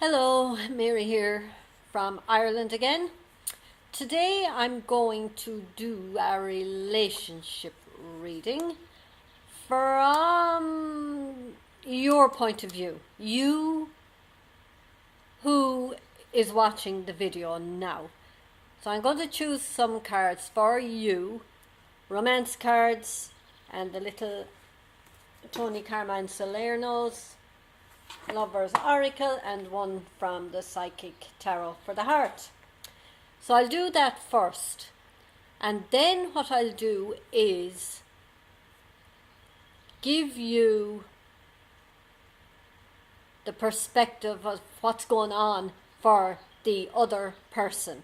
Hello, Mary here from Ireland again. Today I'm going to do a relationship reading from your point of view. You who is watching the video now. So I'm going to choose some cards for you, romance cards and the little Tony Carmine Salerno's Lover's Oracle, and one from the Psychic Tarot for the Heart. So I'll do that first, and then what I'll do is give you the perspective of what's going on for the other person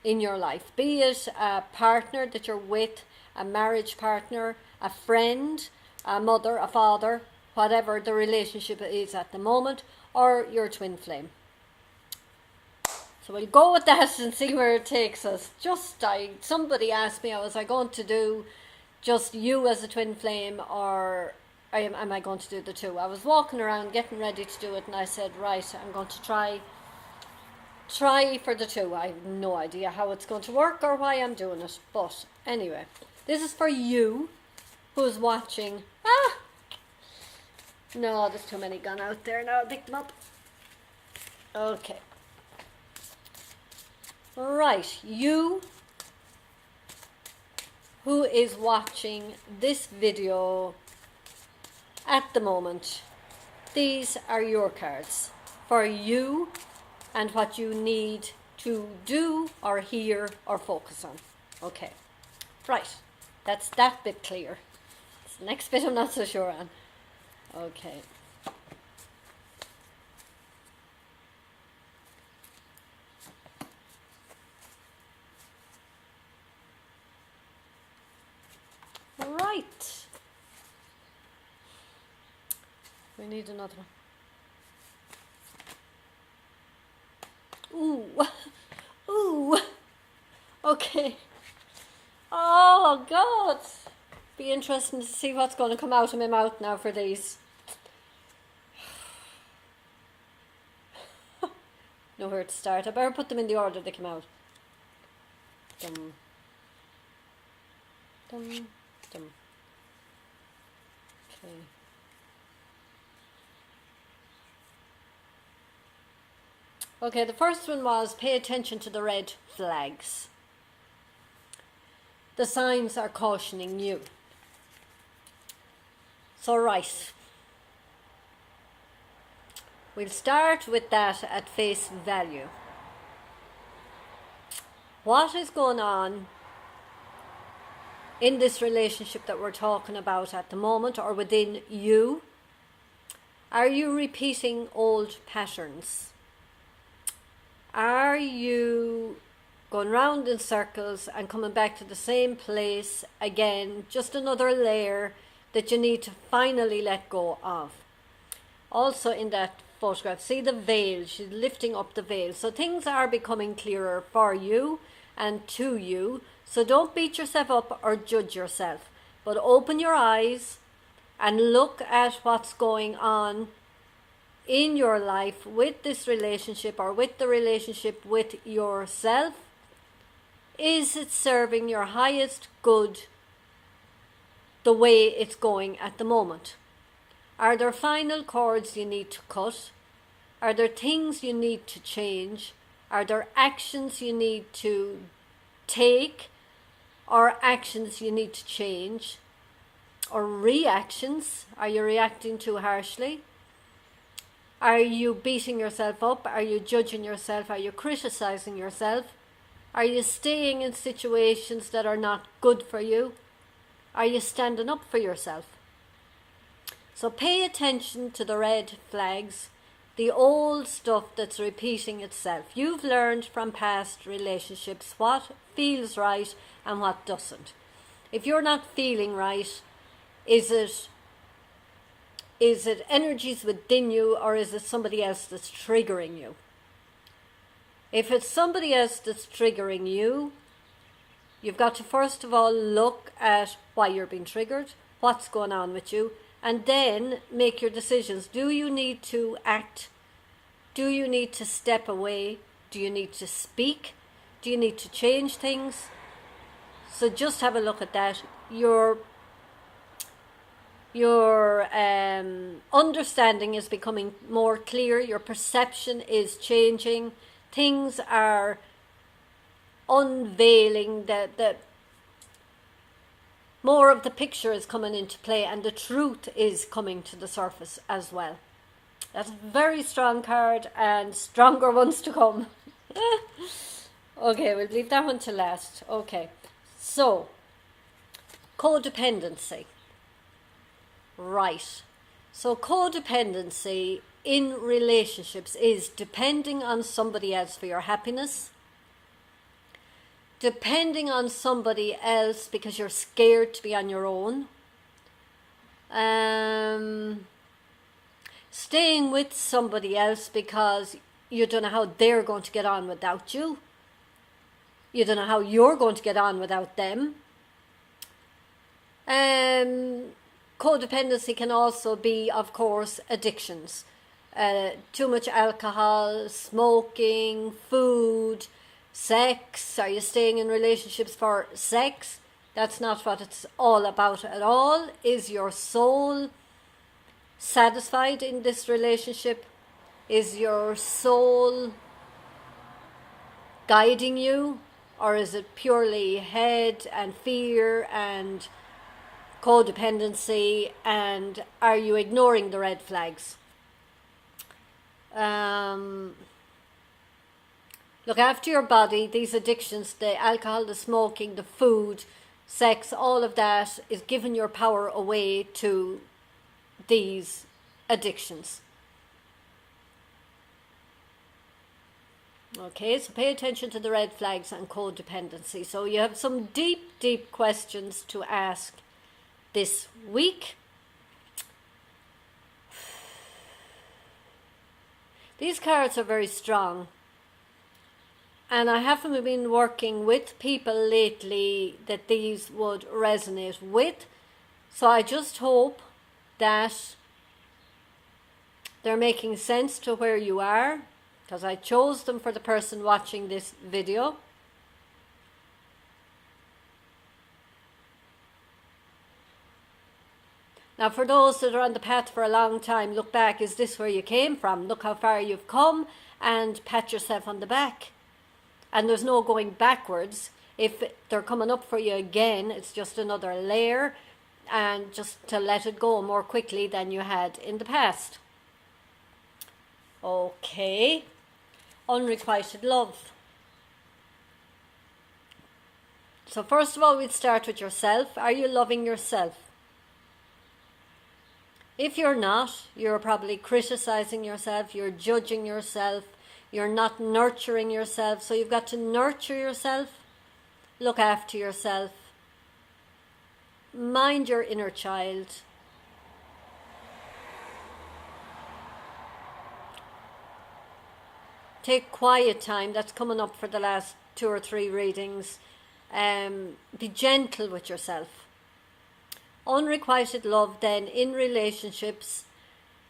in your life, be it a partner that you're with, a marriage partner, a friend, a mother, a father, whatever the relationship is at the moment, or your twin flame. So we'll go with that and see where it takes us. Somebody asked me, was I going to do just you as a twin flame, or am I going to do the two? I was walking around getting ready to do it, and I said, right, I'm going to try for the two. I have no idea how it's going to work or why I'm doing it, but anyway, this is for you who's watching. No, there's too many gone out there now. I'll pick them up. Okay. Right, you who is watching this video at the moment, these are your cards for you and what you need to do or hear or focus on. Okay, right, that's that bit clear. This next bit I'm not so sure on. Okay. Right. We need another one. Ooh. Ooh. Okay. Oh, God. Be interesting to see what's going to come out of my mouth now for these. Know where to start. I better put them in the order they come out. Dum. Dum. Dum. Okay. Okay, the first one was pay attention to the red flags. The signs are cautioning you. So, right. We'll start with that at face value. What is going on in this relationship that we're talking about at the moment, or within you? Are you repeating old patterns? Are you going round in circles and coming back to the same place again, just another layer that you need to finally let go of? Also in that photograph, see the veil, she's lifting up the veil. So things are becoming clearer for you and to you. So don't beat yourself up or judge yourself, but open your eyes and look at what's going on in your life with this relationship, or with the relationship with yourself. Is it serving your highest good the way it's going at the moment? Are there final chords you need to cut? Are there things you need to change? Are there actions you need to take, or actions you need to change? Or reactions? Are you reacting too harshly? Are you beating yourself up? Are you judging yourself? Are you criticizing yourself? Are you staying in situations that are not good for you? Are you standing up for yourself? So pay attention to the red flags, the old stuff that's repeating itself. You've learned from past relationships what feels right and what doesn't. If you're not feeling right, is it energies within you, or is it somebody else that's triggering you? If it's somebody else that's triggering you, you've got to first of all look at why you're being triggered, what's going on with you, and then make your decisions. Do you need to act Do you need to step away? Do you need to speak? Do you need to change things? So just have a look at that. Your understanding is becoming more clear. Your perception is changing. Things are unveiling. The more of the picture is coming into play, and the truth is coming to the surface as well. That's a very strong card, and stronger ones to come. Okay, we'll leave that one to last. Okay, so codependency. Right. So codependency in relationships is depending on somebody else for your happiness, depending on somebody else because you're scared to be on your own, staying with somebody else because you don't know how they're going to get on without you. You don't know how you're going to get on without them. Codependency can also be, of course, addictions. Too much alcohol, smoking, food, sex. Are you staying in relationships for sex? That's not what it's all about at all. Is your soul satisfied in this relationship? Is your soul guiding you? Or is it purely head and fear and codependency? And are you ignoring the red flags? Look after your body. These addictions, the alcohol, the smoking, the food, sex, all of that is giving your power away to these addictions. Okay, so pay attention to the red flags and codependency. So you have some deep, deep questions to ask this week. These cards are very strong. And I haven't been working with people lately that these would resonate with. So I just hope that they're making sense to where you are, because I chose them for the person watching this video. Now, for those that are on the path for a long time, look back. Is this where you came from? Look how far you've come, and pat yourself on the back. And there's no going backwards. If they're coming up for you again, it's just another layer, and just to let it go more quickly than you had in the past. Okay. Unrequited love. So first of all, we'd start with yourself. Are you loving yourself? If you're not, you're probably criticizing yourself, you're judging yourself, you're not nurturing yourself. So you've got to nurture yourself, look after yourself, mind your inner child. Take quiet time. That's coming up for the last 2 or 3 readings. Be gentle with yourself. Unrequited love then in relationships.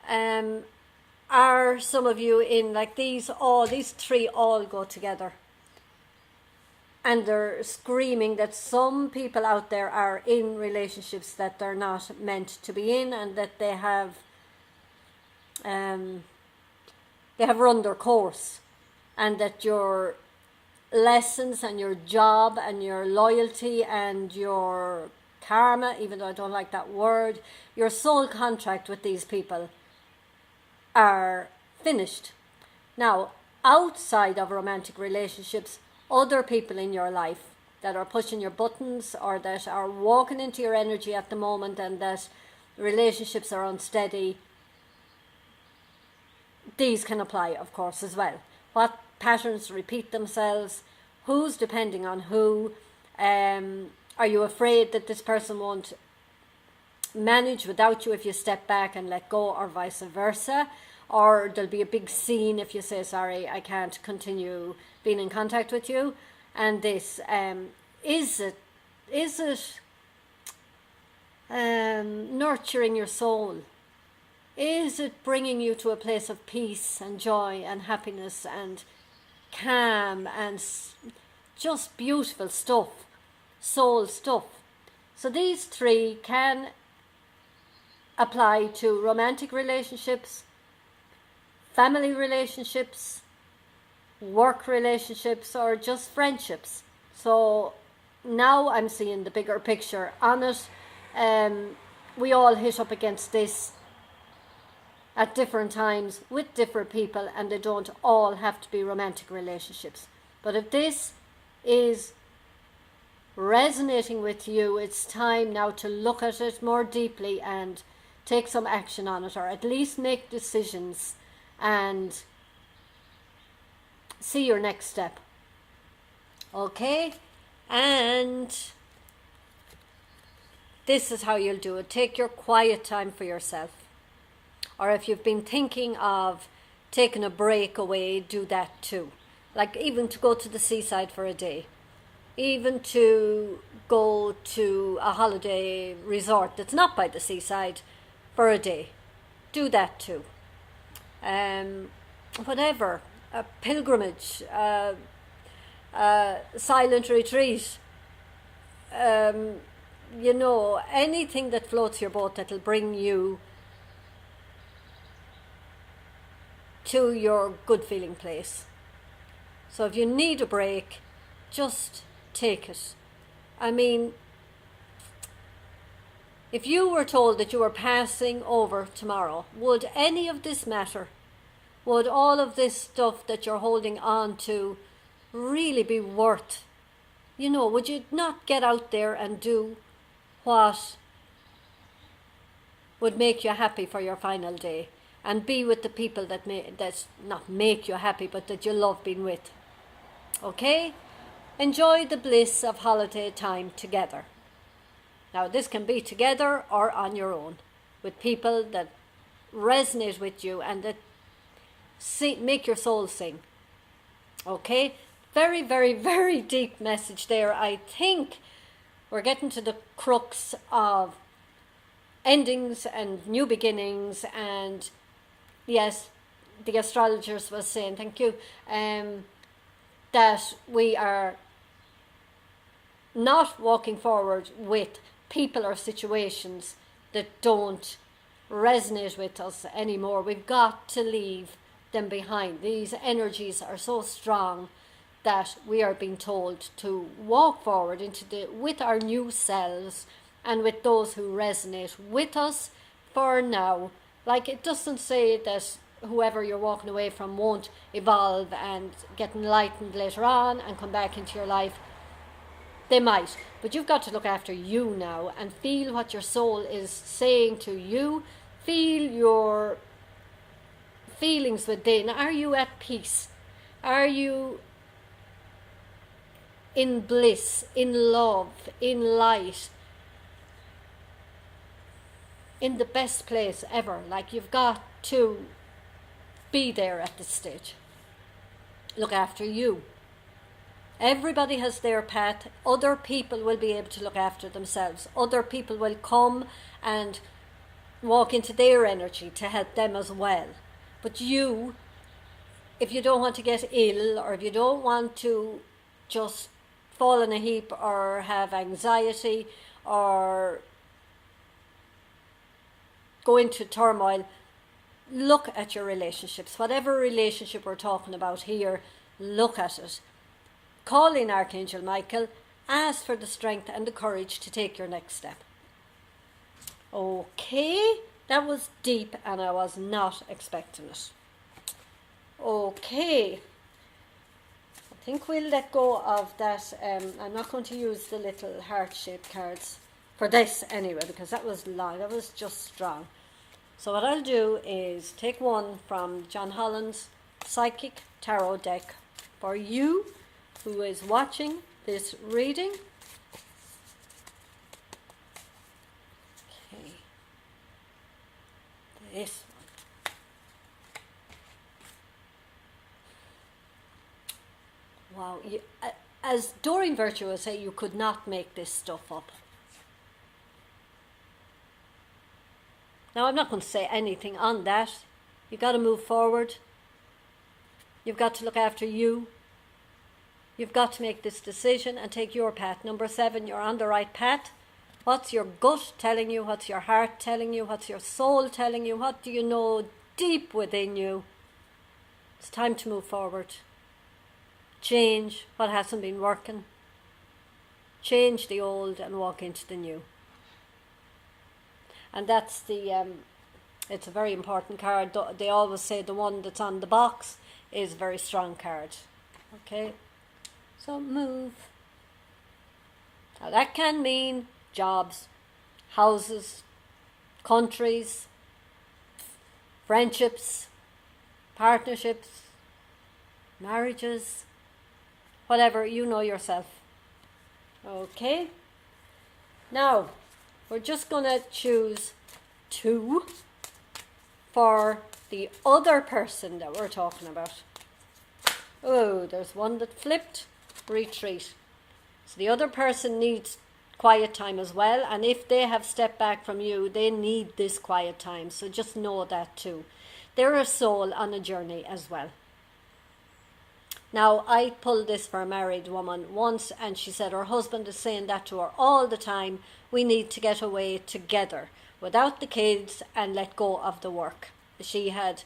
Are some of you in like these 3 all go together? And they're screaming that some people out there are in relationships that they're not meant to be in, and that they have run their course, and that your lessons and your job and your loyalty and your karma, even though I don't like that word, your soul contract with these people are finished. Now, outside of romantic relationships, other people in your life that are pushing your buttons or that are walking into your energy at the moment, and that relationships are unsteady, these can apply, of course, as well. What patterns repeat themselves? Who's depending on who? Are you afraid that this person won't manage without you if you step back and let go, or vice versa? Or there'll be a big scene if you say, sorry, I can't continue being in contact with you. And this, is it nurturing your soul? Is it bringing you to a place of peace and joy and happiness and calm and just beautiful stuff, soul stuff? So these three can apply to romantic relationships, family relationships, work relationships, or just friendships. So now I'm seeing the bigger picture on it. We all hit up against this at different times with different people, and they don't all have to be romantic relationships. But if this is resonating with you, it's time now to look at it more deeply and take some action on it, or at least make decisions and see your next step. Okay? And this is how you'll do it. Take your quiet time for yourself. Or if you've been thinking of taking a break away, do that too. Like even to go to the seaside for a day. Even to go to a holiday resort that's not by the seaside for a day. Do that too. Whatever. A pilgrimage. Silent retreat. You know, anything that floats your boat that'll bring you to your good feeling place. So if you need a break, just take it. I mean, if you were told that you were passing over tomorrow, would any of this matter? Would all of this stuff that you're holding on to really be worth? You know, would you not get out there and do what would make you happy for your final day? And be with the people that's not make you happy, but that you love being with. Okay? Enjoy the bliss of holiday time together. Now, this can be together or on your own, with people that resonate with you and that make your soul sing. Okay? Very, very, very deep message there. I think we're getting to the crux of endings and new beginnings, and yes, the astrologers was saying, thank you, that we are not walking forward with people or situations that don't resonate with us anymore. We've got to leave them behind. These energies are so strong that we are being told to walk forward with our new selves and with those who resonate with us for now. Like, it doesn't say that whoever you're walking away from won't evolve and get enlightened later on and come back into your life. They might, but you've got to look after you now and feel what your soul is saying to you. Feel your feelings within. Are you at peace? Are you in bliss, in love, in light, in the best place ever? Like, you've got to be there at this stage. Look after you. Everybody has their path. Other people will be able to look after themselves. Other people will come and walk into their energy to help them as well. But you, if you don't want to get ill, or if you don't want to just fall in a heap or have anxiety or go into turmoil, look at your relationships. Whatever relationship we're talking about here, look at it. Call in Archangel Michael. Ask for the strength and the courage to take your next step. Okay, that was deep and I was not expecting it. Okay, I think we'll let go of that. I'm not going to use the little heart-shaped cards for this anyway, because that was long, that was just strong. So what I'll do is take one from John Holland's Psychic Tarot deck for you who is watching this reading. Okay, this one. Wow, as Doreen Virtue would say, you could not make this stuff up. Now, I'm not going to say anything on that. You've got to move forward. You've got to look after you. You've got to make this decision and take your path. Number 7, you're on the right path. What's your gut telling you? What's your heart telling you? What's your soul telling you? What do you know deep within you? It's time to move forward. Change what hasn't been working. Change the old and walk into the new. And that's it's a very important card. They always say the one that's on the box is a very strong card. Okay, so move. Now that can mean jobs, houses, countries, friendships, partnerships, marriages, whatever, you know yourself. Okay, now we're just going to choose 2 for the other person that we're talking about. Oh, there's one that flipped. Retreat. So the other person needs quiet time as well, and if they have stepped back from you, they need this quiet time. So just know that too. They're a soul on a journey as well. Now, I pulled this for a married woman once, and she said her husband is saying that to her all the time. We need to get away together without the kids and let go of the work. She had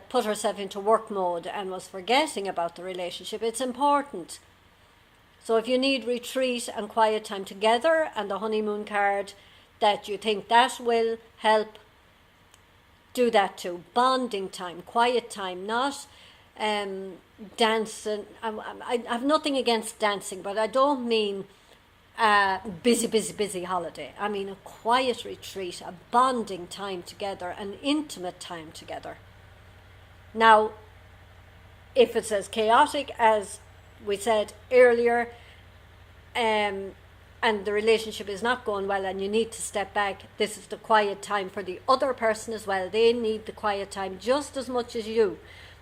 put herself into work mode and was forgetting about the relationship. It's important. So if you need retreat and quiet time together, and the honeymoon card, that you think that will help, do that too. Bonding time, quiet time, not dancing. I have nothing against dancing, but I don't mean a busy holiday. I mean a quiet retreat, a bonding time together, an intimate time together. Now, if it's as chaotic as we said earlier, and the relationship is not going well and you need to step back, this is the quiet time for the other person as well. They need the quiet time just as much as you.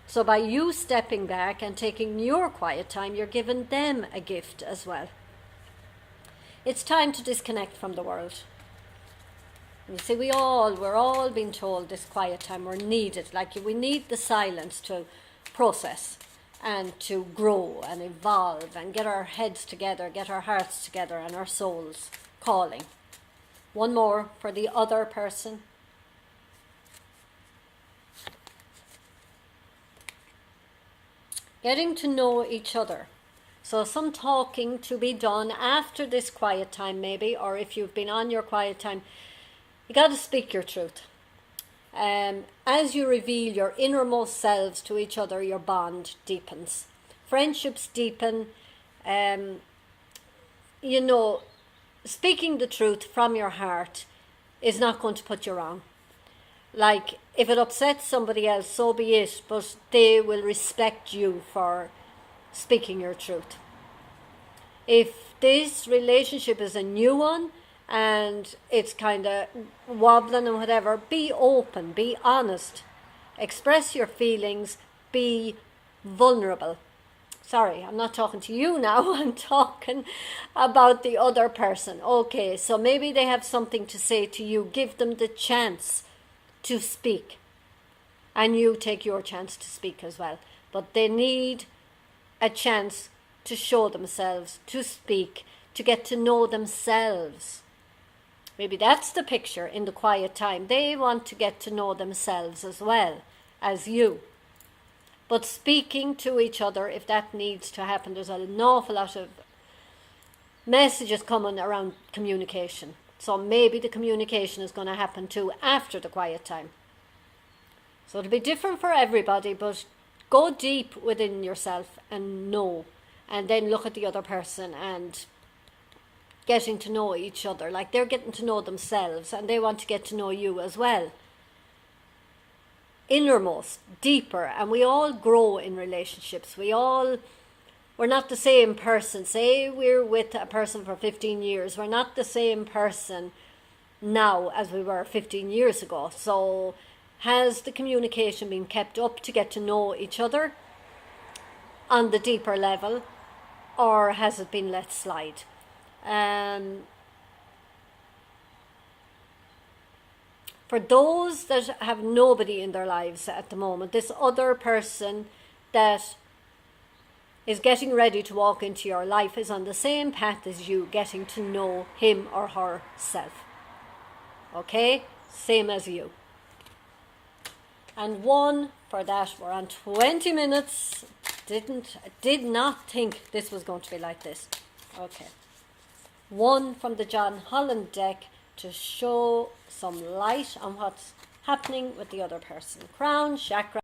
So by you stepping back and taking your quiet time, you're giving them a gift as well. It's time to disconnect from the world. And you see, we're all being told this quiet time, we're needed. Like, we need the silence to process and to grow and evolve and get our heads together, get our hearts together and our souls calling. One more for the other person. Getting to know each other. So some talking to be done after this quiet time maybe, or if you've been on your quiet time, you got to speak your truth. As you reveal your innermost selves to each other, your bond deepens. Friendships deepen. Speaking the truth from your heart is not going to put you wrong. Like, if it upsets somebody else, so be it, but they will respect you for speaking your truth. If this relationship is a new one and it's kind of wobbling and whatever, be open, be honest, express your feelings, be vulnerable. Sorry, I'm not talking to you now, I'm talking about the other person. Okay, so maybe they have something to say to you, give them the chance to speak, and you take your chance to speak as well. But they need a chance to show themselves, to speak, to get to know themselves. Maybe that's the picture in the quiet time. They want to get to know themselves as well as you. But speaking to each other, if that needs to happen, there's an awful lot of messages coming around communication. So maybe the communication is going to happen too after the quiet time. So it'll be different for everybody, but go deep within yourself and know, and then look at the other person and getting to know each other. Like, they're getting to know themselves and they want to get to know you as well. Innermost, deeper, and we all grow in relationships. We're not the same person. Say we're with a person for 15 years. We're not the same person now as we were 15 years ago. So has the communication been kept up to get to know each other on the deeper level, or has it been let slide? For those that have nobody in their lives at the moment, this other person that is getting ready to walk into your life is on the same path as you, getting to know him or herself. Okay? Same as you. And one for that. We're on 20 minutes. Did not think this was going to be like this. Okay. One from the John Holland deck to show some light on what's happening with the other person. Crown, chakra.